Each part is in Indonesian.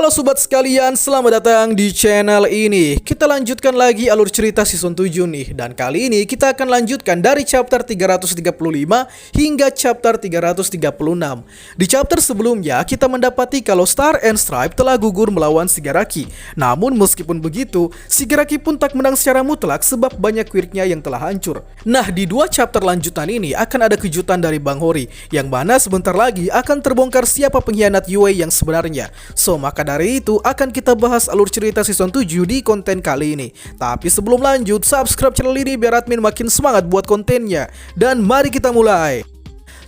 Halo sobat sekalian, selamat datang di channel ini. Kita lanjutkan lagi alur cerita season 7 nih. Dan kali ini kita akan lanjutkan dari chapter 335 hingga chapter 336. Di chapter sebelumnya kita mendapati kalau Star and Stripe telah gugur melawan Shigaraki. Namun meskipun begitu, Shigaraki pun tak menang secara mutlak sebab banyak quirknya yang telah hancur. Nah, di dua chapter lanjutan ini akan ada kejutan dari Bang Hori, yang mana sebentar lagi akan terbongkar siapa pengkhianat Yue yang sebenarnya. So, maka dari itu akan kita bahas alur cerita season 7 di konten kali ini. Tapi sebelum lanjut, subscribe channel ini biar admin makin semangat buat kontennya. Dan mari kita mulai.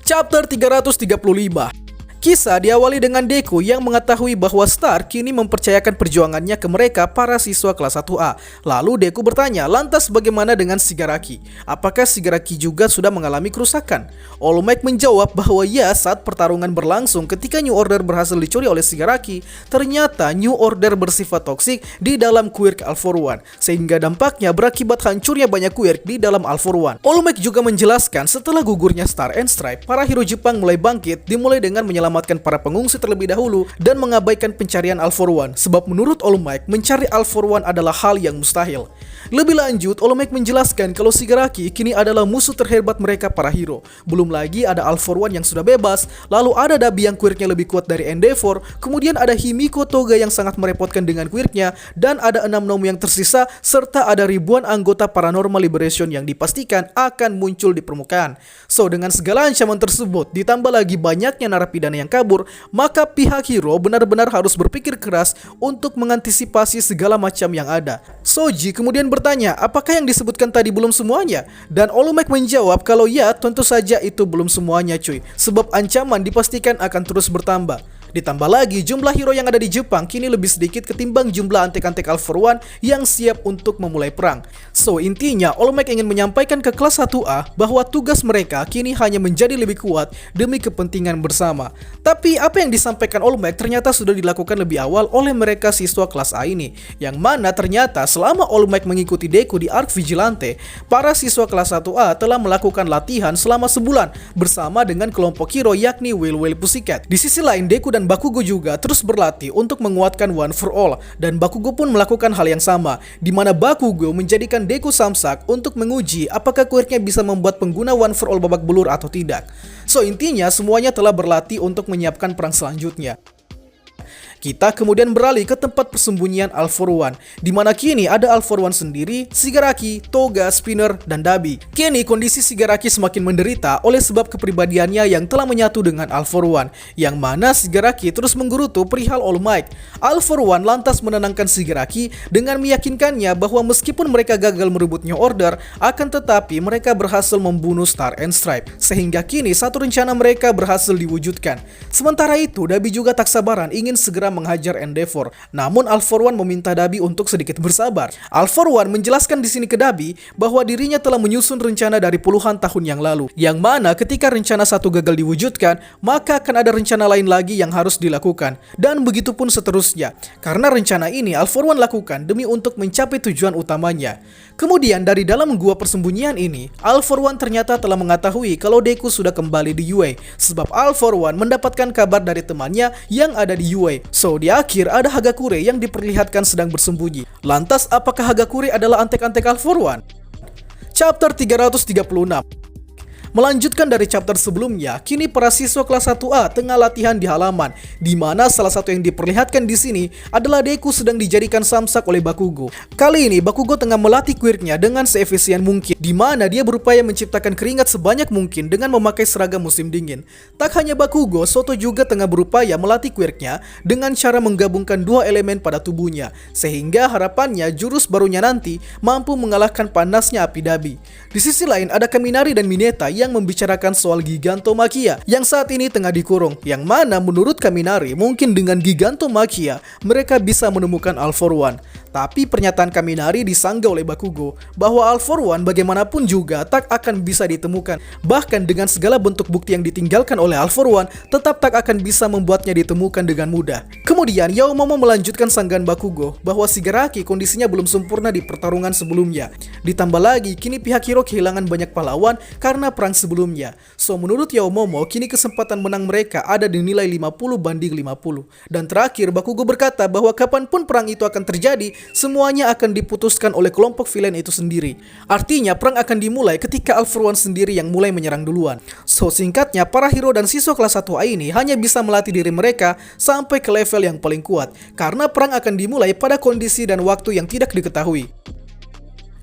Chapter 335. Kisah diawali dengan Deku yang mengetahui bahwa Star kini mempercayakan perjuangannya ke mereka para siswa kelas 1A. Lalu Deku bertanya, lantas bagaimana dengan Shigaraki? Apakah Shigaraki juga sudah mengalami kerusakan? All Might menjawab bahwa ya, saat pertarungan berlangsung ketika New Order berhasil dicuri oleh Shigaraki, ternyata New Order bersifat toksik di dalam quirk All For One, sehingga dampaknya berakibat hancurnya banyak quirk di dalam All For One. All Might juga menjelaskan setelah gugurnya Star and Stripe, para hero Jepang mulai bangkit, dimulai dengan menyelamatkan para pengungsi terlebih dahulu dan mengabaikan pencarian All For One, sebab menurut All Might mencari All For One adalah hal yang mustahil. Lebih lanjut, All Might menjelaskan kalau Shigaraki kini adalah musuh terhebat mereka para hero. Belum lagi ada All For One yang sudah bebas, lalu ada Dabi yang quirknya lebih kuat dari Endeavor, kemudian ada Himiko Toga yang sangat merepotkan dengan quirknya, dan ada 6 nom yang tersisa, serta ada ribuan anggota Paranormal Liberation yang dipastikan akan muncul di permukaan. So, dengan segala ancaman tersebut, ditambah lagi banyaknya narapidana yang kabur, maka pihak hero benar-benar harus berpikir keras untuk mengantisipasi segala macam yang ada. Soji kemudian bertanya, apakah yang disebutkan tadi belum semuanya? Dan All Might menjawab kalau ya, tentu saja itu belum semuanya cuy, sebab ancaman dipastikan akan terus bertambah. Ditambah lagi, jumlah hero yang ada di Jepang kini lebih sedikit ketimbang jumlah antek-antek All For One yang siap untuk memulai perang. So, intinya All Might ingin menyampaikan ke kelas 1A bahwa tugas mereka kini hanya menjadi lebih kuat demi kepentingan bersama. Tapi apa yang disampaikan All Might ternyata sudah dilakukan lebih awal oleh mereka siswa kelas A ini, yang mana ternyata selama All Might mengikuti Deku di Arc Vigilante, para siswa kelas 1A telah melakukan latihan selama sebulan bersama dengan kelompok hero yakni Whale Pussycat. Di sisi lain, Deku dan Bakugo juga terus berlatih untuk menguatkan One For All, dan Bakugo pun melakukan hal yang sama, di mana Bakugo menjadikan Deku samsak untuk menguji apakah quirknya bisa membuat pengguna One For All babak belur atau tidak. So, intinya semuanya telah berlatih untuk menyiapkan perang selanjutnya. Kita kemudian beralih ke tempat persembunyian All For One, di mana kini ada All For One sendiri, Shigaraki, Toga, Spinner, dan Dabi. Kini kondisi Shigaraki semakin menderita oleh sebab kepribadiannya yang telah menyatu dengan All For One, yang mana Shigaraki terus menggerutu perihal All Might. All For One lantas menenangkan Shigaraki dengan meyakinkannya bahwa meskipun mereka gagal merebut New Order, akan tetapi mereka berhasil membunuh Star and Stripe, sehingga kini satu rencana mereka berhasil diwujudkan. Sementara itu, Dabi juga tak sabaran ingin segera menghajar Endeavor. Namun All For One meminta Dabi untuk sedikit bersabar. All For One menjelaskan di sini ke Dabi bahwa dirinya telah menyusun rencana dari puluhan tahun yang lalu, yang mana ketika rencana satu gagal diwujudkan, maka akan ada rencana lain lagi yang harus dilakukan, dan begitu pun seterusnya. Karena rencana ini All For One lakukan demi untuk mencapai tujuan utamanya. Kemudian dari dalam gua persembunyian ini, All For One ternyata telah mengetahui kalau Deku sudah kembali di Yue, sebab All For One mendapatkan kabar dari temannya yang ada di Yue. So, di akhir ada Hagakure yang diperlihatkan sedang bersembunyi. Lantas, apakah Hagakure adalah antek-antek All For One? Chapter 336. Melanjutkan dari chapter sebelumnya, kini para siswa kelas 1A tengah latihan di halaman, di mana salah satu yang diperlihatkan di sini adalah Deku sedang dijadikan samsak oleh Bakugo. Kali ini Bakugo tengah melatih quirknya dengan seefisien mungkin, di mana dia berupaya menciptakan keringat sebanyak mungkin dengan memakai seragam musim dingin. Tak hanya Bakugo, Soto juga tengah berupaya melatih quirknya dengan cara menggabungkan dua elemen pada tubuhnya, sehingga harapannya jurus barunya nanti mampu mengalahkan panasnya api Dabi. Di sisi lain ada Kaminari dan Mineta yang membicarakan soal Gigantomachia yang saat ini tengah dikurung, yang mana menurut Kaminari mungkin dengan Gigantomachia mereka bisa menemukan All For One. Tapi pernyataan Kaminari disanggah oleh Bakugo bahwa All For One bagaimanapun juga tak akan bisa ditemukan. Bahkan dengan segala bentuk bukti yang ditinggalkan oleh All For One, tetap tak akan bisa membuatnya ditemukan dengan mudah. Kemudian Yaomomo melanjutkan sanggahan Bakugo bahwa Shigaraki kondisinya belum sempurna di pertarungan sebelumnya. Ditambah lagi, kini pihak Hiro kehilangan banyak pahlawan karena perang sebelumnya. So menurut Yaomomo, kini kesempatan menang mereka ada di nilai 50-50. Dan terakhir, Bakugo berkata bahwa kapanpun perang itu akan terjadi, semuanya akan diputuskan oleh kelompok villain itu sendiri. Artinya perang akan dimulai ketika All For One sendiri yang mulai menyerang duluan. So singkatnya, para hero dan siswa kelas 1A ini hanya bisa melatih diri mereka sampai ke level yang paling kuat, karena perang akan dimulai pada kondisi dan waktu yang tidak diketahui.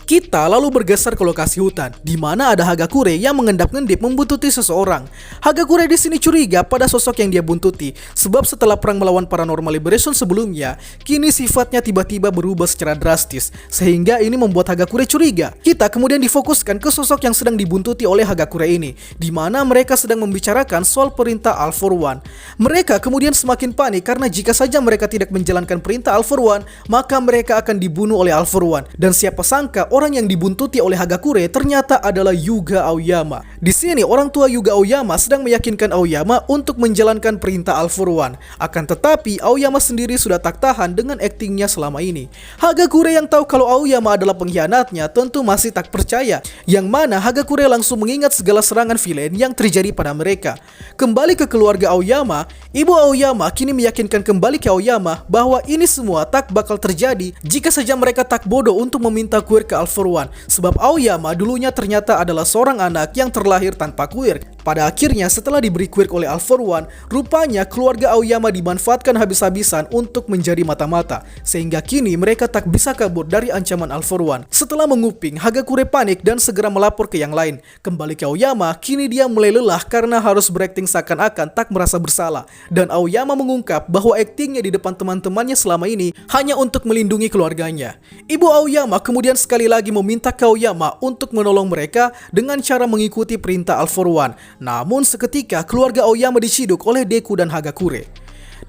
Kita lalu bergeser ke lokasi hutan, di mana ada Hagakure yang mengendap-ngendip membuntuti seseorang. Hagakure di sini curiga pada sosok yang dia buntuti, sebab setelah perang melawan Paranormal Liberation sebelumnya, kini sifatnya tiba-tiba berubah secara drastis, sehingga ini membuat Hagakure curiga. Kita kemudian difokuskan ke sosok yang sedang dibuntuti oleh Hagakure ini, di mana mereka sedang membicarakan soal perintah All For One. Mereka kemudian semakin panik karena jika saja mereka tidak menjalankan perintah All For One, maka mereka akan dibunuh oleh All For One. Dan siapa sangka orang yang dibuntuti oleh Hagakure ternyata adalah Yuga Aoyama. Di sini orang tua Yuga Aoyama sedang meyakinkan Aoyama untuk menjalankan perintah All For One. Akan tetapi Aoyama sendiri sudah tak tahan dengan aktingnya selama ini. Hagakure yang tahu kalau Aoyama adalah pengkhianatnya tentu masih tak percaya. Yang mana Hagakure langsung mengingat segala serangan villain yang terjadi pada mereka. Kembali ke keluarga Aoyama, ibu Aoyama kini meyakinkan kembali ke Aoyama bahwa ini semua tak bakal terjadi jika saja mereka tak bodoh untuk meminta kuir ke All For One, sebab Aoyama dulunya ternyata adalah seorang anak yang terlahir tanpa kuir. Pada akhirnya setelah diberi kuir oleh All For One, rupanya keluarga Aoyama dimanfaatkan habis-habisan untuk menjadi mata-mata, sehingga kini mereka tak bisa kabur dari ancaman All For One. Setelah menguping, Hagakure panik dan segera melapor ke yang lain. Kembali ke Aoyama, kini dia mulai lelah karena harus berakting seakan-akan tak merasa bersalah. Dan Aoyama mengungkap bahwa aktingnya di depan teman-temannya selama ini hanya untuk melindungi keluarganya. Ibu Aoyama kemudian sekali lagi meminta ke Aoyama untuk menolong mereka dengan cara mengikuti perintah All For One. Namun seketika keluarga Aoyama diciduk oleh Deku dan Hagakure.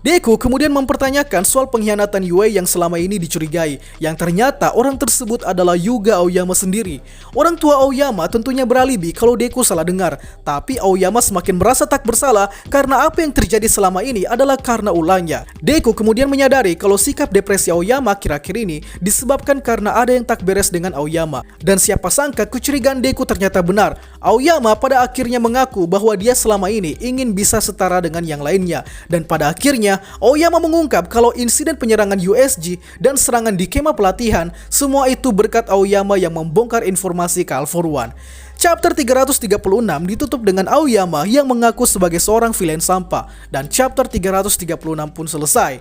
Deku kemudian mempertanyakan soal pengkhianatan Yue yang selama ini dicurigai, yang ternyata orang tersebut adalah Yuga Aoyama sendiri. Orang tua Aoyama tentunya beralibi kalau Deku salah dengar, tapi Aoyama semakin merasa tak bersalah karena apa yang terjadi selama ini adalah karena ulahnya. Deku kemudian menyadari kalau sikap depresi Aoyama akhir-akhir ini disebabkan karena ada yang tak beres dengan Aoyama. Dan siapa sangka kecurigaan Deku ternyata benar. Aoyama pada akhirnya mengaku bahwa dia selama ini ingin bisa setara dengan yang lainnya, dan pada akhirnya Aoyama mengungkap kalau insiden penyerangan USG dan serangan di kemah pelatihan, semua itu berkat Aoyama yang membongkar informasi ke All For One. Chapter 336 ditutup dengan Aoyama yang mengaku sebagai seorang villain sampah, dan chapter 336 pun selesai.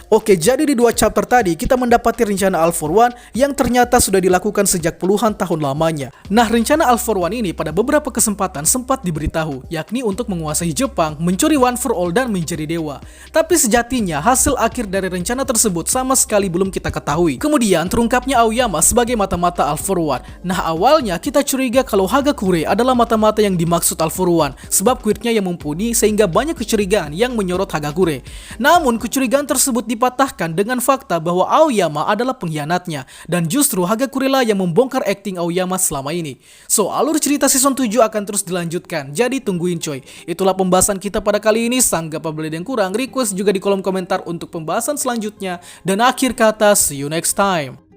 Oke, jadi di dua chapter tadi kita mendapati rencana All For One yang ternyata sudah dilakukan sejak puluhan tahun lamanya. Nah, rencana All For One ini pada beberapa kesempatan sempat diberitahu, yakni untuk menguasai Jepang, mencuri One For All dan menjadi dewa. Tapi sejatinya hasil akhir dari rencana tersebut sama sekali belum kita ketahui. Kemudian terungkapnya Aoyama sebagai mata-mata All For One. Nah, awalnya kita curiga kalau Hagakure adalah mata-mata yang dimaksud All For One, sebab quirtnya yang mumpuni sehingga banyak kecurigaan yang menyorot Hagakure. Namun kecurigaan tersebut dipatahkan dengan fakta bahwa Aoyama adalah pengkhianatnya, dan justru Hagakure lah yang membongkar akting Aoyama selama ini. So, alur cerita season 7 akan terus dilanjutkan, jadi tungguin coy. Itulah pembahasan kita pada kali ini. Sanggap apabila ada yang kurang, request juga di kolom komentar untuk pembahasan selanjutnya. Dan akhir kata, see you next time.